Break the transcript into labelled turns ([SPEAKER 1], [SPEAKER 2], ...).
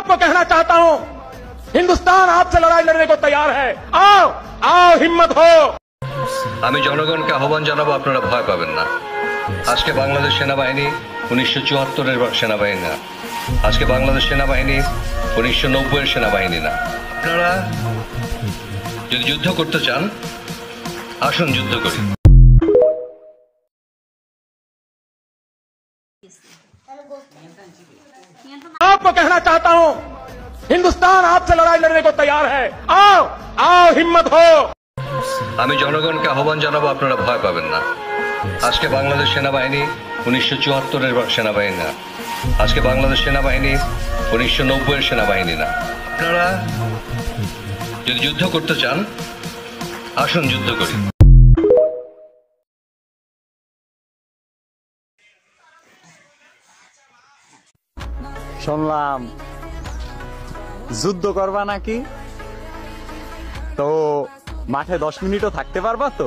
[SPEAKER 1] आपको कहना चाहता हूं, हिंदुस्तान आपसे लड़ाई लड़ने को तैयार है। आओ आओ, हिम्मत हो।
[SPEAKER 2] আমি জনগণকে আহ্বান জানাবো, আপনারা ভয় পাবেন না। আজকে বাংলাদেশ সেনাবাহিনী 1974-এর সেনাবাহিনী না। আজকে বাংলাদেশ সেনাবাহিনী 1990-এর সেনাবাহিনী না। আপনারা যদি যুদ্ধ করতে চান, আসুন যুদ্ধ করি।
[SPEAKER 1] आपको कहना चाहता हूं, हिंदुस्तान आपसे लड़ाई लड़ने को तैयार है। आओ आओ, हिम्मत हो।
[SPEAKER 2] আমি জনগণকে আহ্বান জানাবো, আপনারা ভয় পাবেন না। আজকে বাংলাদেশ সেনাবাহিনী 1974-এর সেনাবাহিনী না। আজকে বাংলাদেশ সেনাবাহিনী 1990-এর সেনাবাহিনী না। আপনারা যদি যুদ্ধ করতে চান, আসুন যুদ্ধ করি।
[SPEAKER 3] শুনলাম যুদ্ধ করবা নাকি? তো মাঠে 10 মিনিটও থাকতে পারবা তো?